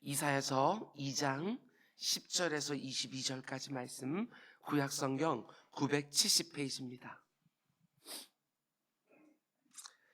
이사야서 2장 10절에서 22절까지 말씀, 구약성경 970페이지입니다.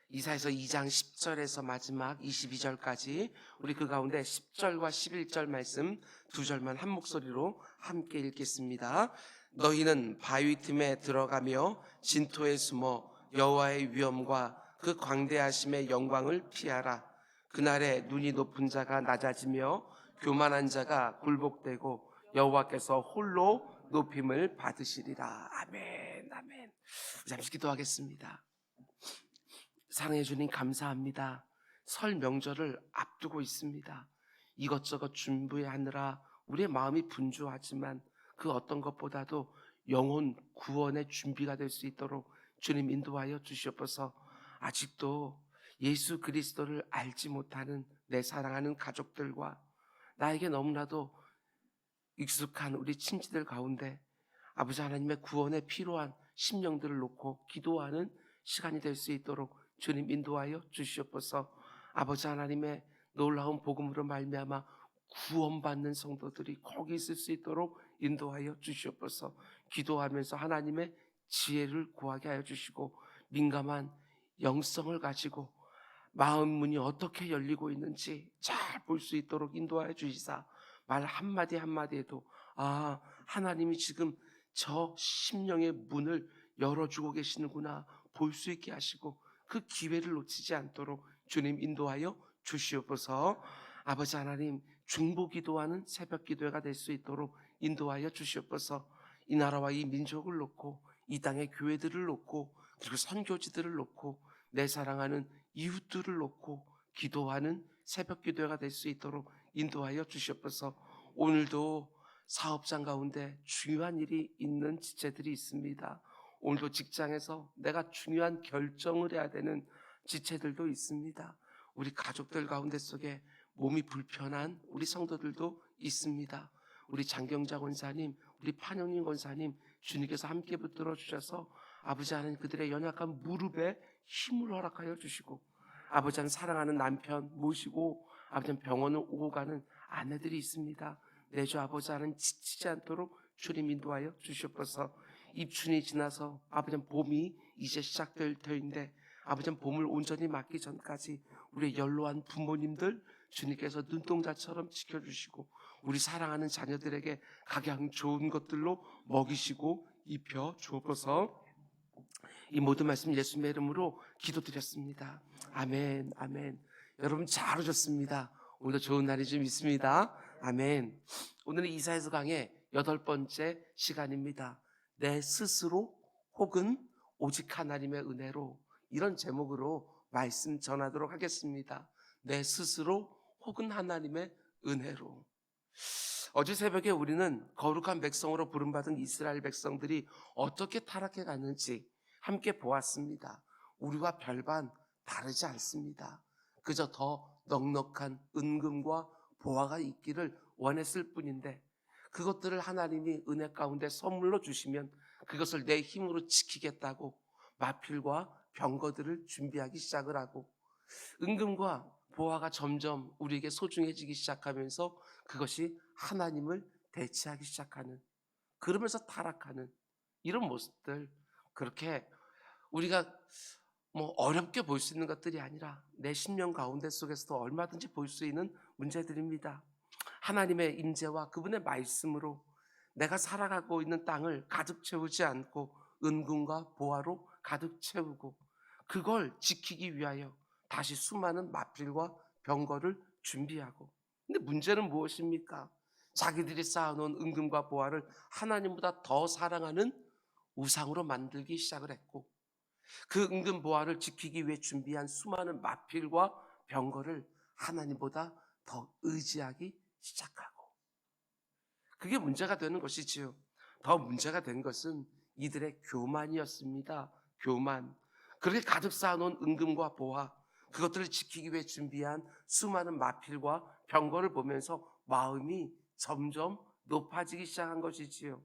이사야서 2장 10절에서 마지막 22절까지 우리 그 가운데 10절과 11절 말씀 두 절만 한 목소리로 함께 읽겠습니다. 너희는 바위 틈에 들어가며 진토에 숨어 여호와의 위엄과 그 광대하심의 영광을 피하라. 그날에 눈이 높은 자가 낮아지며 교만한 자가 굴복되고 여호와께서 홀로 높임을 받으시리라. 아멘, 아멘. 잠시 기도하겠습니다. 사랑해 주님 감사합니다. 설 명절을 앞두고 있습니다. 이것저것 준비하느라 우리의 마음이 분주하지만 그 어떤 것보다도 영혼 구원의 준비가 될 수 있도록 주님 인도하여 주시옵소서. 아직도 예수 그리스도를 알지 못하는 내 사랑하는 가족들과 나에게 너무나도 익숙한 우리 친지들 가운데 아버지 하나님의 구원에 필요한 심령들을 놓고 기도하는 시간이 될 수 있도록 주님 인도하여 주시옵소서. 아버지 하나님의 놀라운 복음으로 말미암아 구원받는 성도들이 거기 있을 수 있도록 인도하여 주시옵소서. 기도하면서 하나님의 지혜를 구하게 하여 주시고 민감한 영성을 가지고 마음 문이 어떻게 열리고 있는지 잘 볼 수 있도록 인도하여 주시사 말 한마디 한마디에도 하나님이 지금 저 심령의 문을 열어주고 계시는구나 볼 수 있게 하시고 그 기회를 놓치지 않도록 주님 인도하여 주시옵소서. 아버지 하나님 중보기도하는 새벽기도회가 될 수 있도록 인도하여 주시옵소서. 이 나라와 이 민족을 놓고 이 땅의 교회들을 놓고 그리고 선교지들을 놓고 내 사랑하는 이웃들을 놓고 기도하는 새벽기도회가 될 수 있도록 인도하여 주시옵소서. 오늘도 사업장 가운데 중요한 일이 있는 지체들이 있습니다. 오늘도 직장에서 내가 중요한 결정을 해야 되는 지체들도 있습니다. 우리 가족들 가운데 속에 몸이 불편한 우리 성도들도 있습니다. 우리 장경자 권사님, 우리 판영님 권사님 주님께서 함께 붙들어 주셔서 아버지 하나님 그들의 연약한 무릎에 힘을 허락하여 주시고 아버지 하나님 사랑하는 남편 모시고 아버지 하나님 병원을 오고 가는 아내들이 있습니다. 내 주 아버지 하나님 지치지 않도록 주님 인도하여 주시옵소서. 입춘이 지나서 아버지 하나님 봄이 이제 시작될 터인데 아버지 하나님 봄을 온전히 맞기 전까지 우리 연로한 부모님들 주님께서 눈동자처럼 지켜주시고 우리 사랑하는 자녀들에게 각양 좋은 것들로 먹이시고 입혀 주옵소서. 이 모든 말씀 예수님의 이름으로 기도드렸습니다. 아멘, 아멘. 여러분 잘 오셨습니다. 오늘도 좋은 날이 좀 있습니다. 아멘. 오늘은 이사야서 강의 8번째 시간입니다. 내 스스로 혹은 오직 하나님의 은혜로, 이런 제목으로 말씀 전하도록 하겠습니다. 내 스스로 혹은 하나님의 은혜로. 어제 새벽에 우리는 거룩한 백성으로 부름받은 이스라엘 백성들이 어떻게 타락해 갔는지 함께 보았습니다. 우리와 별반 다르지 않습니다. 그저 더 넉넉한 은금과 보화가 있기를 원했을 뿐인데 그것들을 하나님이 은혜 가운데 선물로 주시면 그것을 내 힘으로 지키겠다고 마필과 병거들을 준비하기 시작을 하고 은금과 보화가 점점 우리에게 소중해지기 시작하면서 그것이 하나님을 대체하기 시작하는, 그러면서 타락하는 이런 모습들, 그렇게 우리가 어렵게 볼 수 있는 것들이 아니라 내 심령 가운데 속에서도 얼마든지 볼 수 있는 문제들입니다. 하나님의 임재와 그분의 말씀으로 내가 살아가고 있는 땅을 가득 채우지 않고 은금과 보화로 가득 채우고 그걸 지키기 위하여 다시 수많은 마필과 병거를 준비하고, 근데 문제는 무엇입니까? 자기들이 쌓아놓은 은금과 보화를 하나님보다 더 사랑하는 우상으로 만들기 시작을 했고 그 은금 보화를 지키기 위해 준비한 수많은 마필과 병거를 하나님보다 더 의지하기 시작하고, 그게 문제가 되는 것이지요. 더 문제가 된 것은 이들의 교만이었습니다. 교만. 그렇게 가득 쌓아놓은 은금과 보화, 그것들을 지키기 위해 준비한 수많은 마필과 병거를 보면서 마음이 점점 높아지기 시작한 것이지요.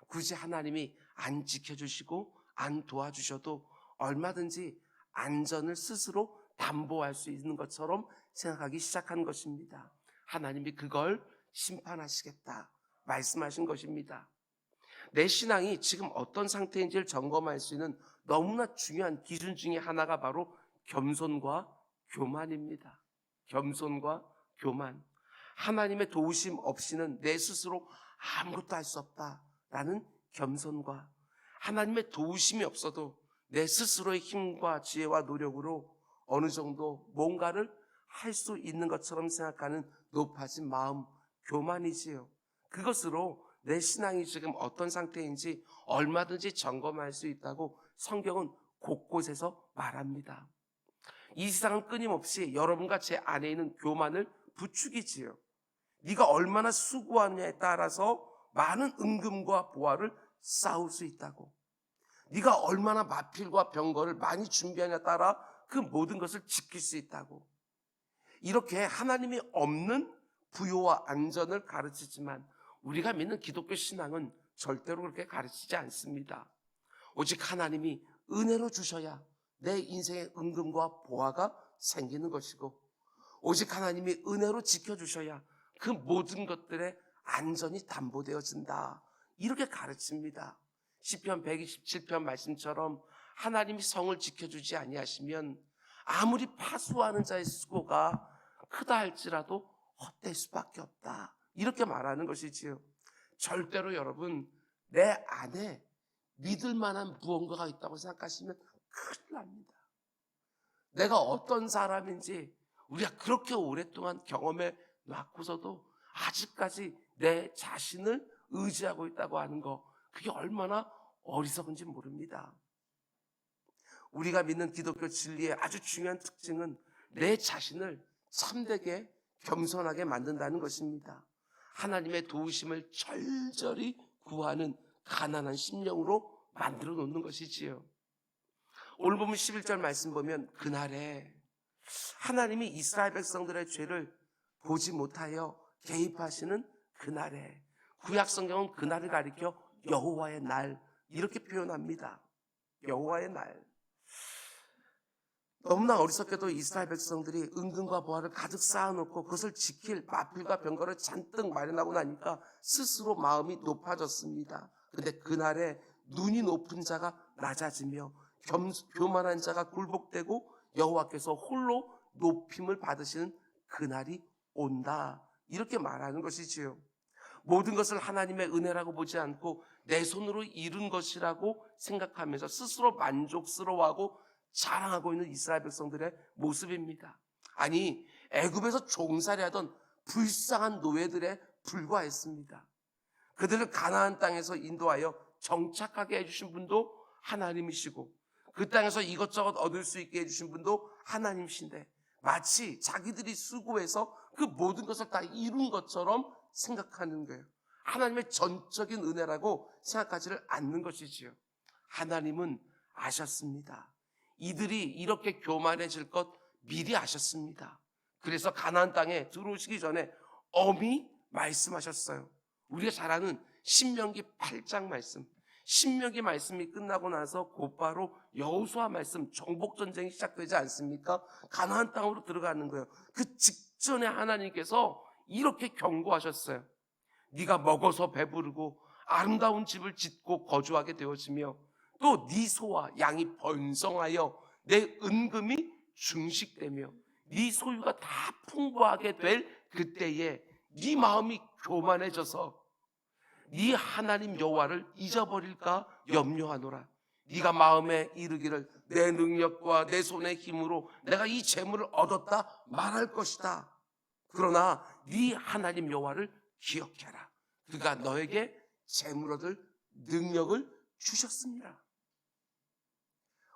굳이 하나님이 안 지켜주시고 안 도와주셔도 얼마든지 안전을 스스로 담보할 수 있는 것처럼 생각하기 시작한 것입니다. 하나님이 그걸 심판하시겠다 말씀하신 것입니다. 내 신앙이 지금 어떤 상태인지를 점검할 수 있는 너무나 중요한 기준 중에 하나가 바로 겸손과 교만입니다. 겸손과 교만. 하나님의 도우심 없이는 내 스스로 아무것도 할 수 없다라는 겸손과, 하나님의 도우심이 없어도 내 스스로의 힘과 지혜와 노력으로 어느 정도 뭔가를 할 수 있는 것처럼 생각하는 높아진 마음, 교만이지요. 그것으로 내 신앙이 지금 어떤 상태인지 얼마든지 점검할 수 있다고 성경은 곳곳에서 말합니다. 이 세상은 끊임없이 여러분과 제 안에 있는 교만을 부추기지요. 네가 얼마나 수고하느냐에 따라서 많은 은금과 보화를 쌓을 수 있다고, 네가 얼마나 마필과 병거를 많이 준비하냐에 따라 그 모든 것을 지킬 수 있다고, 이렇게 하나님이 없는 부요와 안전을 가르치지만 우리가 믿는 기독교 신앙은 절대로 그렇게 가르치지 않습니다. 오직 하나님이 은혜로 주셔야 내 인생의 은금과 보화가 생기는 것이고, 오직 하나님이 은혜로 지켜주셔야 그 모든 것들의 안전이 담보되어진다, 이렇게 가르칩니다. 시편 127편 말씀처럼 하나님이 성을 지켜주지 아니하시면 아무리 파수하는 자의 수고가 크다 할지라도 헛될 수밖에 없다, 이렇게 말하는 것이지요. 절대로 여러분, 내 안에 믿을 만한 무언가가 있다고 생각하시면 큰일 납니다. 내가 어떤 사람인지 우리가 그렇게 오랫동안 경험해 놨고서도 아직까지 내 자신을 의지하고 있다고 하는 거, 그게 얼마나 어리석은지 모릅니다. 우리가 믿는 기독교 진리의 아주 중요한 특징은 내 자신을 참되게 겸손하게 만든다는 것입니다. 하나님의 도우심을 절절히 구하는 가난한 심령으로 만들어 놓는 것이지요. 오늘 보면 11절 말씀 보면 그날에 하나님이 이스라엘 백성들의 죄를 보지 못하여 개입하시는 그날에, 구약 성경은 그날을 가리켜 여호와의 날 이렇게 표현합니다. 여호와의 날. 너무나 어리석게도 이스라엘 백성들이 은금과 보화를 가득 쌓아놓고 그것을 지킬 마필과 병거를 잔뜩 마련하고 나니까 스스로 마음이 높아졌습니다. 그런데 그날에 눈이 높은 자가 낮아지며 교만한 자가 굴복되고 여호와께서 홀로 높임을 받으시는 그날이 온다, 이렇게 말하는 것이지요. 모든 것을 하나님의 은혜라고 보지 않고 내 손으로 이룬 것이라고 생각하면서 스스로 만족스러워하고 자랑하고 있는 이스라엘 백성들의 모습입니다. 아니, 애굽에서 종살이하던 불쌍한 노예들에 불과했습니다. 그들을 가나안 땅에서 인도하여 정착하게 해주신 분도 하나님이시고, 그 땅에서 이것저것 얻을 수 있게 해주신 분도 하나님이신데, 마치 자기들이 수고해서 그 모든 것을 다 이룬 것처럼 생각하는 거예요. 하나님의 전적인 은혜라고 생각하지를 않는 것이지요. 하나님은 아셨습니다. 이들이 이렇게 교만해질 것 미리 아셨습니다. 그래서 가나안 땅에 들어오시기 전에 엄히 말씀하셨어요. 우리가 잘 아는 신명기 8장 말씀, 신명기 말씀이 끝나고 나서 곧바로 여호수아 말씀, 정복전쟁이 시작되지 않습니까? 가나안 땅으로 들어가는 거예요. 그 직전에 하나님께서 이렇게 경고하셨어요. 네가 먹어서 배부르고 아름다운 집을 짓고 거주하게 되어지며 또 네 소와 양이 번성하여 내 은금이 증식되며 네 소유가 다 풍부하게 될 그때에 네 마음이 교만해져서 네 하나님 여호와를 잊어버릴까 염려하노라. 네가 마음에 이르기를 내 능력과 내 손의 힘으로 내가 이 재물을 얻었다 말할 것이다. 그러나 네 하나님 여호와를 기억해라. 그가 너에게 재물 얻을 능력을 주셨습니다.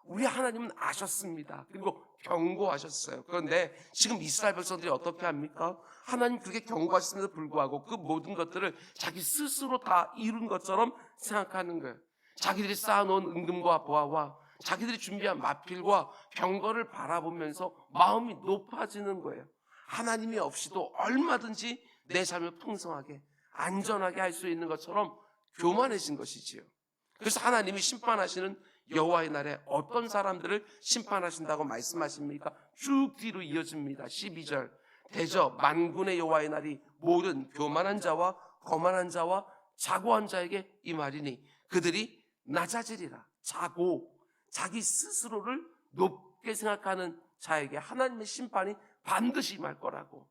우리 하나님은 아셨습니다. 그리고 경고하셨어요. 그런데 지금 이스라엘 백성들이 어떻게 합니까? 하나님 그렇게 경고하셨음에도 불구하고 그 모든 것들을 자기 스스로 다 이룬 것처럼 생각하는 거예요. 자기들이 쌓아놓은 은금과 보화와 자기들이 준비한 마필과 병거를 바라보면서 마음이 높아지는 거예요. 하나님이 없이도 얼마든지 내 삶을 풍성하게 안전하게 할 수 있는 것처럼 교만해진 것이지요. 그래서 하나님이 심판하시는 여호와의 날에 어떤 사람들을 심판하신다고 말씀하십니까? 쭉 뒤로 이어집니다. 12절. 대저 만군의 여호와의 날이 모든 교만한 자와 거만한 자와 자고한 자에게 임하리니 그들이 낮아지리라. 자기 스스로를 높게 생각하는 자에게 하나님의 심판이 반드시 임할 거라고.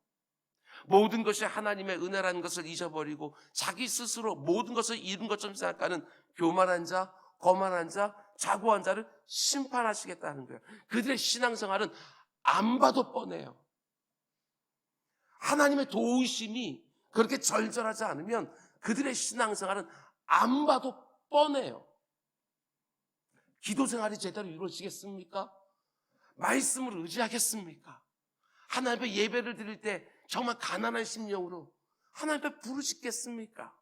모든 것이 하나님의 은혜라는 것을 잊어버리고 자기 스스로 모든 것을 이룬 것처럼 생각하는 교만한 자, 거만한 자, 자고한 자를 심판하시겠다는 거예요. 그들의 신앙생활은 안 봐도 뻔해요. 하나님의 도우심이 그렇게 절절하지 않으면 그들의 신앙생활은 안 봐도 뻔해요. 기도생활이 제대로 이루어지겠습니까? 말씀을 의지하겠습니까? 하나님 앞에 예배를 드릴 때 정말 가난한 심령으로 하나님 앞에 부르짖겠습니까?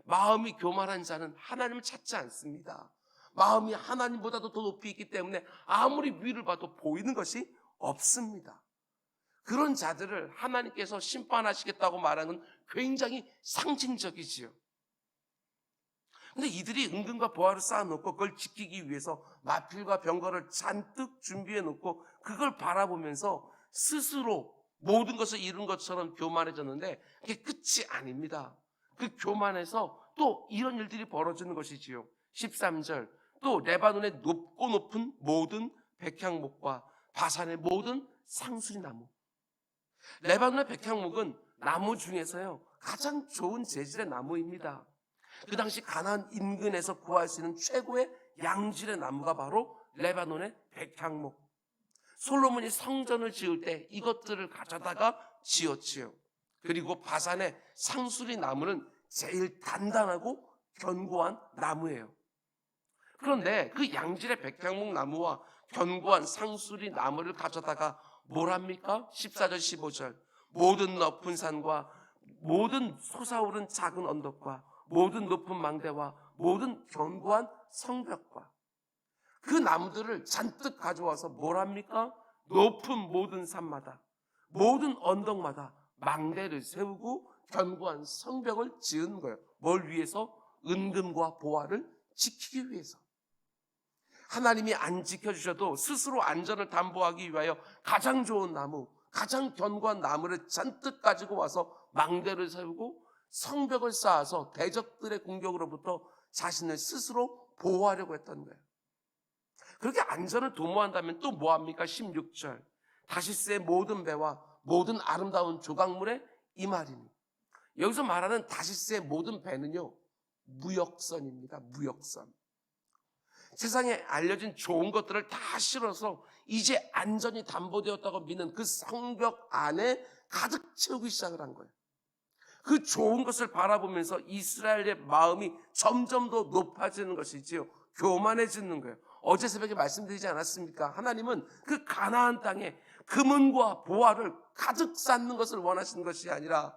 마음이 교만한 자는 하나님을 찾지 않습니다. 마음이 하나님보다도 더 높이 있기 때문에 아무리 위를 봐도 보이는 것이 없습니다. 그런 자들을 하나님께서 심판하시겠다고 말하는 굉장히 상징적이지요. 근데 이들이 은근과 보화를 쌓아놓고 그걸 지키기 위해서 마필과 병거를 잔뜩 준비해놓고 그걸 바라보면서 스스로 모든 것을 이룬 것처럼 교만해졌는데 그게 끝이 아닙니다. 그 교만에서 또 이런 일들이 벌어지는 것이지요. 13절, 또 레바논의 높고 높은 모든 백향목과 바산의 모든 상수리나무. 레바논의 백향목은 나무 중에서요 가장 좋은 재질의 나무입니다. 그 당시 가나안 인근에서 구할 수 있는 최고의 양질의 나무가 바로 레바논의 백향목. 솔로몬이 성전을 지을 때 이것들을 가져다가 지었지요. 그리고 바산의 상수리 나무는 제일 단단하고 견고한 나무예요. 그런데 그 양질의 백향목 나무와 견고한 상수리 나무를 가져다가 뭘 합니까? 14절 15절, 모든 높은 산과 모든 솟아오른 작은 언덕과 모든 높은 망대와 모든 견고한 성벽과 그 나무들을 잔뜩 가져와서 뭘 합니까? 높은 모든 산마다 모든 언덕마다 망대를 세우고 견고한 성벽을 지은 거예요. 뭘 위해서? 은금과 보화를 지키기 위해서. 하나님이 안 지켜주셔도 스스로 안전을 담보하기 위하여 가장 좋은 나무, 가장 견고한 나무를 잔뜩 가지고 와서 망대를 세우고 성벽을 쌓아서 대적들의 공격으로부터 자신을 스스로 보호하려고 했던 거예요. 그렇게 안전을 도모한다면 또 뭐합니까? 16절, 다시스의 모든 배와 모든 아름다운 조각물에 임하리니. 여기서 말하는 다시스의 모든 배는요 무역선입니다. 무역선. 세상에 알려진 좋은 것들을 다 실어서 이제 안전이 담보되었다고 믿는 그 성벽 안에 가득 채우기 시작을 한 거예요. 그 좋은 것을 바라보면서 이스라엘의 마음이 점점 더 높아지는 것이지요. 교만해지는 거예요. 어제 새벽에 말씀드리지 않았습니까? 하나님은 그 가나안 땅에 금은과 보화를 가득 쌓는 것을 원하시는 것이 아니라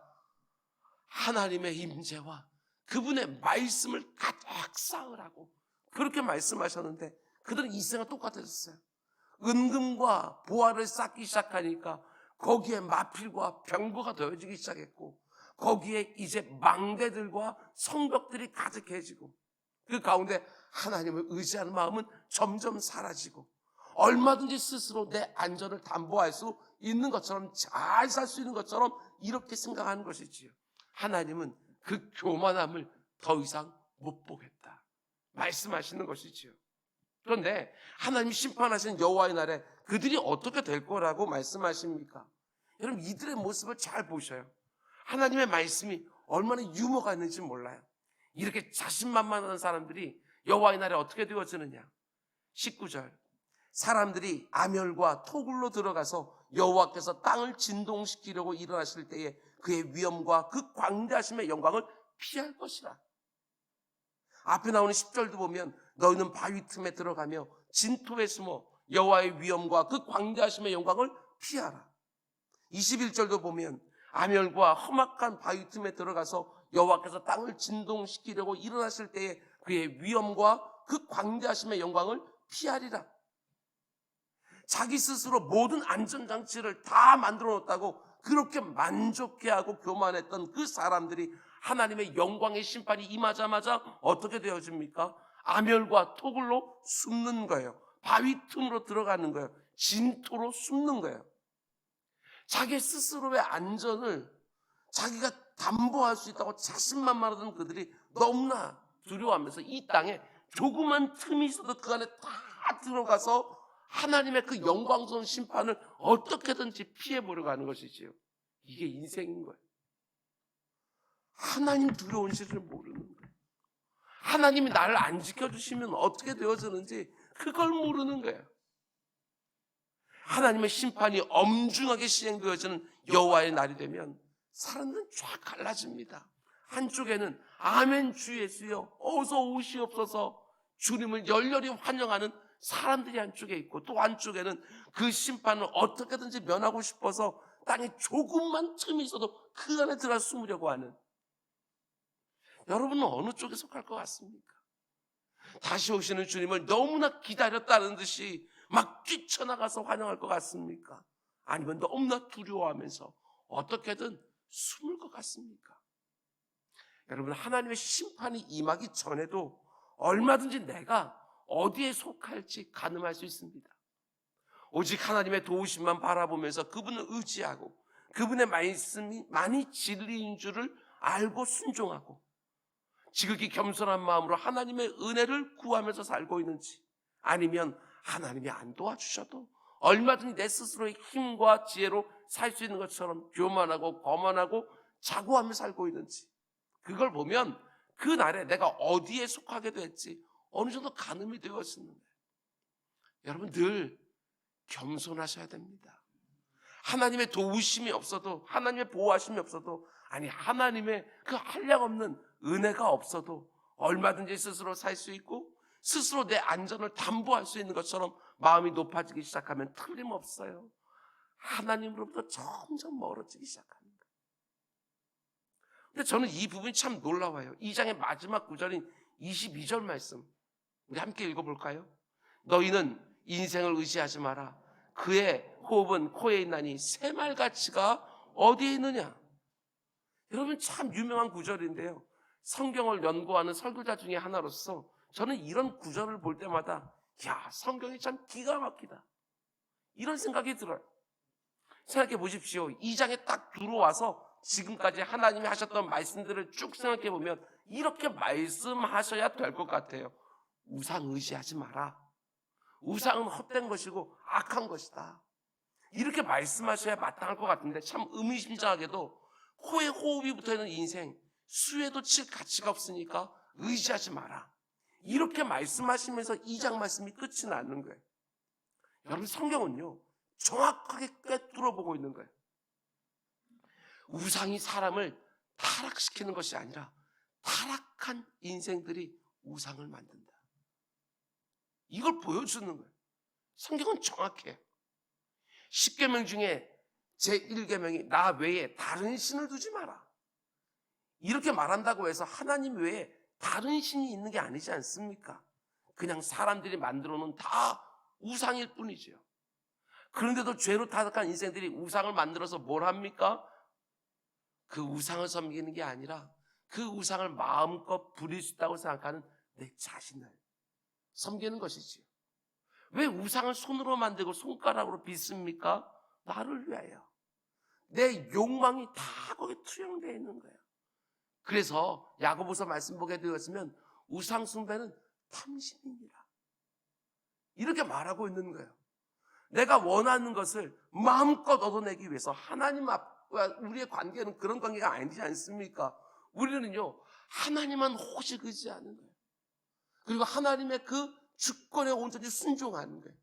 하나님의 임재와 그분의 말씀을 가득 쌓으라고 그렇게 말씀하셨는데 그들은 이생과 똑같아졌어요. 은금과 보화를 쌓기 시작하니까 거기에 마필과 병거가 더해지기 시작했고 거기에 이제 망대들과 성벽들이 가득해지고 그 가운데 하나님을 의지하는 마음은 점점 사라지고 얼마든지 스스로 내 안전을 담보할 수 있는 것처럼 잘 살 수 있는 것처럼 이렇게 생각하는 것이지요. 하나님은 그 교만함을 더 이상 못 보겠다 말씀하시는 것이지요. 그런데 하나님 심판하신 여호와의 날에 그들이 어떻게 될 거라고 말씀하십니까? 여러분 이들의 모습을 잘 보셔요. 하나님의 말씀이 얼마나 유머가 있는지 몰라요. 이렇게 자신만만한 사람들이 여호와의 날에 어떻게 되어지느냐. 19절, 사람들이 아멸과 토굴로 들어가서 여호와께서 땅을 진동시키려고 일어나실 때에 그의 위엄과 그 광대하심의 영광을 피할 것이라. 앞에 나오는 10절도 보면 너희는 바위 틈에 들어가며 진토에 숨어 여호와의 위엄과 그 광대하심의 영광을 피하라. 21절도 보면 아멸과 험악한 바위 틈에 들어가서 여호와께서 땅을 진동시키려고 일어나실 때에 그의 위엄과 그 광대하심의 영광을 피하리라. 자기 스스로 모든 안전장치를 다 만들어 놓았다고 그렇게 만족해하고 교만했던 그 사람들이 하나님의 영광의 심판이 임하자마자 어떻게 되어집니까? 아멸과 토굴로 숨는 거예요. 바위 틈으로 들어가는 거예요. 진토로 숨는 거예요. 자기 스스로의 안전을 자기가 담보할 수 있다고 자신만만하던 그들이 너무나 두려워하면서 이 땅에 조그만 틈이 있어도 그 안에 다 들어가서 하나님의 그 영광스러운 심판을 어떻게든지 피해보려고 하는 것이지요. 이게 인생인 거예요. 하나님 두려운 실을 모르는 거예요. 하나님이 나를 안 지켜주시면 어떻게 되어지는지 그걸 모르는 거예요. 하나님의 심판이 엄중하게 시행되어지는 여호와의 날이 되면 사람들은 쫙 갈라집니다. 한쪽에는 아멘 주 예수여 어서 오시옵소서 주님을 열렬히 환영하는 사람들이 한쪽에 있고, 또 한쪽에는 그 심판을 어떻게든지 면하고 싶어서 땅에 조금만 틈이 있어도 그 안에 들어가 숨으려고 하는, 여러분은 어느 쪽에 속할 것 같습니까? 다시 오시는 주님을 너무나 기다렸다는 듯이 막 뛰쳐나가서 환영할 것 같습니까? 아니면 너무나 두려워하면서 어떻게든 숨을 것 같습니까? 여러분, 하나님의 심판이 임하기 전에도 얼마든지 내가 어디에 속할지 가늠할 수 있습니다. 오직 하나님의 도우심만 바라보면서 그분을 의지하고 그분의 말씀이 많이 진리인 줄을 알고 순종하고 지극히 겸손한 마음으로 하나님의 은혜를 구하면서 살고 있는지, 아니면 하나님이 안 도와주셔도 얼마든지 내 스스로의 힘과 지혜로 살 수 있는 것처럼 교만하고 거만하고 자고하며 살고 있는지, 그걸 보면 그 날에 내가 어디에 속하게 될지 어느 정도 가늠이 되었는데, 여러분 늘 겸손하셔야 됩니다. 하나님의 도우심이 없어도, 하나님의 보호하심이 없어도, 아니 하나님의 그 한량없는 은혜가 없어도 얼마든지 스스로 살 수 있고 스스로 내 안전을 담보할 수 있는 것처럼 마음이 높아지기 시작하면 틀림없어요, 하나님으로부터 점점 멀어지기 시작합니다. 근데 저는 이 부분이 참 놀라워요. 2장의 마지막 구절인 22절 말씀 우리 함께 읽어볼까요? 너희는 인생을 의지하지 마라. 그의 호흡은 코에 있나니 새말가치가 어디에 있느냐. 여러분, 참 유명한 구절인데요, 성경을 연구하는 설교자 중에 하나로서 저는 이런 구절을 볼 때마다 야, 성경이 참 기가 막히다, 이런 생각이 들어요. 생각해 보십시오. 2장에 딱 들어와서 지금까지 하나님이 하셨던 말씀들을 쭉 생각해 보면 이렇게 말씀하셔야 될 것 같아요. 우상 의지하지 마라. 우상은 헛된 것이고 악한 것이다. 이렇게 말씀하셔야 마땅할 것 같은데, 참 의미심장하게도 코에 호흡이 붙어있는 인생, 수에도 칠 가치가 없으니까 의지하지 마라, 이렇게 말씀하시면서 2장 말씀이 끝이 나는 거예요. 여러분, 성경은요 정확하게 꿰뚫어 보고 있는 거예요. 우상이 사람을 타락시키는 것이 아니라 타락한 인생들이 우상을 만든다, 이걸 보여주는 거예요. 성경은 정확해요. 10계명 중에 제1계명이 나 외에 다른 신을 두지 마라, 이렇게 말한다고 해서 하나님 외에 다른 신이 있는 게 아니지 않습니까? 그냥 사람들이 만들어 놓은 다 우상일 뿐이죠. 그런데도 죄로 타락한 인생들이 우상을 만들어서 뭘 합니까? 그 우상을 섬기는 게 아니라 그 우상을 마음껏 부릴 수 있다고 생각하는 내 자신을 섬기는 것이지요. 왜 우상을 손으로 만들고 손가락으로 빚습니까? 나를 위하여. 내 욕망이 다 거기에 투영되어 있는 거예요. 그래서 야고보서 말씀 보게 되었으면 우상 숭배는 탐심입니다, 이렇게 말하고 있는 거예요. 내가 원하는 것을 마음껏 얻어내기 위해서 하나님 앞과 우리의 관계는 그런 관계가 아니지 않습니까? 우리는요 하나님만 오직 의지하는 거예요. 그리고 하나님의 그 주권에 온전히 순종하는 거예요.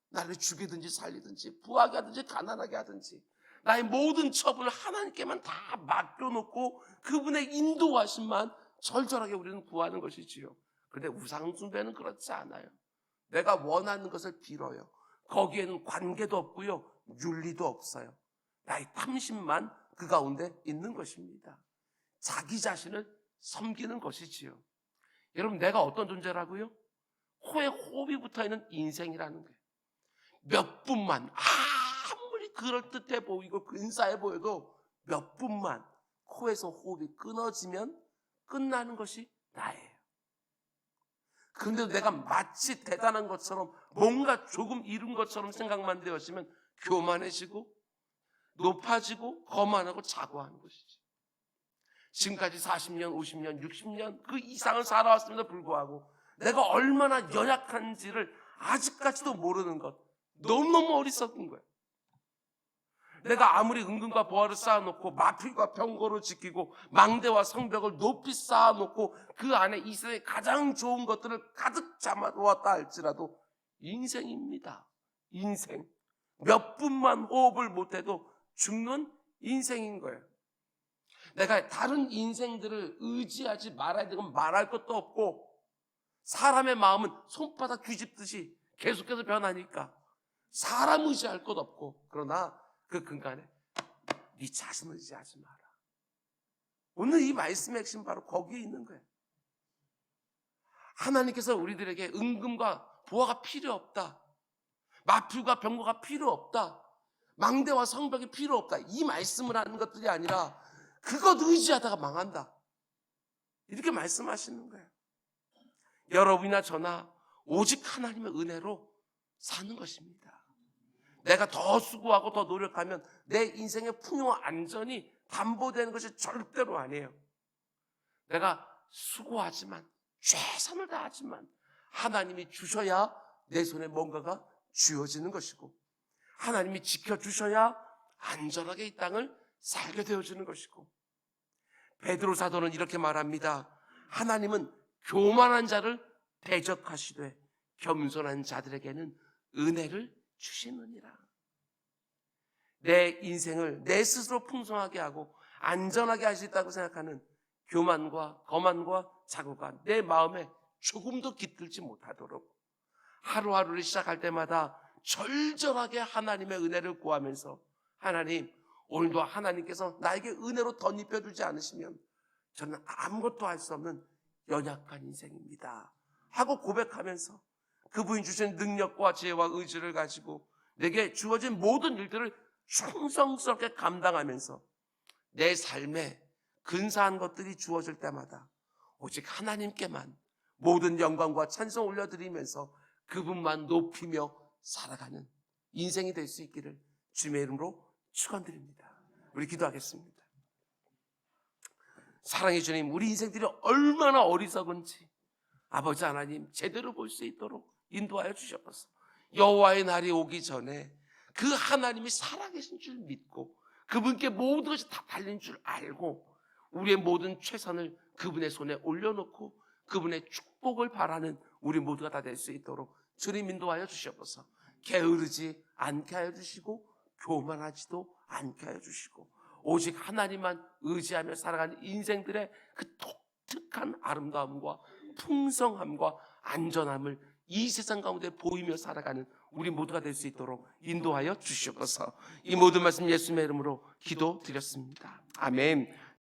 나를 죽이든지 살리든지 부하게 하든지 가난하게 하든지 나의 모든 처분을 하나님께만 다 맡겨놓고 그분의 인도하심만 절절하게 우리는 구하는 것이지요. 그런데 우상 숭배는 그렇지 않아요. 내가 원하는 것을 빌어요. 거기에는 관계도 없고요, 윤리도 없어요. 나의 탐심만 그 가운데 있는 것입니다. 자기 자신을 섬기는 것이지요. 여러분, 내가 어떤 존재라고요? 코에 호흡이 붙어있는 인생이라는 거예요. 몇 분만, 아무리 그럴듯해 보이고 근사해 보여도 몇 분만 코에서 호흡이 끊어지면 끝나는 것이 나예요. 그런데도 내가 마치 대단한 것처럼 뭔가 조금 이룬 것처럼 생각만 되었으면 교만해지고 높아지고 거만하고 자고하는 것이지. 지금까지 40년, 50년, 60년 그 이상을 살아왔음에도 불구하고 내가 얼마나 연약한지를 아직까지도 모르는 것, 너무너무 어리석은 거예요. 내가 아무리 은근과 보화를 쌓아놓고 마필과 병거를 지키고 망대와 성벽을 높이 쌓아놓고 그 안에 이 세상의 가장 좋은 것들을 가득 담아놓았다 할지라도 인생입니다. 인생. 몇 분만 호흡을 못해도 죽는 인생인 거예요. 내가 다른 인생들을 의지하지 말아야 되고 말할 것도 없고, 사람의 마음은 손바닥 뒤집듯이 계속해서 변하니까 사람 의지할 것 없고, 그러나 그 근간에 네 자신을 의지하지 마라. 오늘 이 말씀의 핵심 바로 거기에 있는 거예요. 하나님께서 우리들에게 은금과 보화가 필요 없다, 마필과 병거가 필요 없다, 망대와 성벽이 필요 없다, 이 말씀을 하는 것들이 아니라 그것 의지하다가 망한다, 이렇게 말씀하시는 거예요. 여러분이나 저나 오직 하나님의 은혜로 사는 것입니다. 내가 더 수고하고 더 노력하면 내 인생의 풍요와 안전이 담보되는 것이 절대로 아니에요. 내가 수고하지만, 최선을 다하지만 하나님이 주셔야 내 손에 뭔가가 쥐어지는 것이고, 하나님이 지켜주셔야 안전하게 이 땅을 살게 되어지는 것이고, 베드로 사도는 이렇게 말합니다. 하나님은 교만한 자를 대적하시되 겸손한 자들에게는 은혜를 주시느니라. 내 인생을 내 스스로 풍성하게 하고 안전하게 할 수 있다고 생각하는 교만과 거만과 자고가 내 마음에 조금도 깃들지 못하도록 하루하루를 시작할 때마다 절절하게 하나님의 은혜를 구하면서, 하나님, 오늘도 하나님께서 나에게 은혜로 덧입혀주지 않으시면 저는 아무것도 할 수 없는 연약한 인생입니다 하고 고백하면서 그분이 주신 능력과 지혜와 의지를 가지고 내게 주어진 모든 일들을 충성스럽게 감당하면서 내 삶에 근사한 것들이 주어질 때마다 오직 하나님께만 모든 영광과 찬송 올려드리면서 그분만 높이며 살아가는 인생이 될 수 있기를 주님의 이름으로 축원드립니다. 우리 기도하겠습니다. 사랑해 주님, 우리 인생들이 얼마나 어리석은지 아버지 하나님 제대로 볼 수 있도록 인도하여 주셨소서. 여호와의 날이 오기 전에 그 하나님이 살아계신 줄 믿고 그분께 모든 것이 다 달린 줄 알고 우리의 모든 최선을 그분의 손에 올려놓고 그분의 축복을 바라는 우리 모두가 다 될 수 있도록 주님 인도하여 주시옵소서. 게으르지 않게 하여 주시고 교만하지도 않게 하여 주시고 오직 하나님만 의지하며 살아가는 인생들의 그 독특한 아름다움과 풍성함과 안전함을 이 세상 가운데 보이며 살아가는 우리 모두가 될 수 있도록 인도하여 주시옵소서. 이 모든 말씀 예수님의 이름으로 기도드렸습니다. 아멘.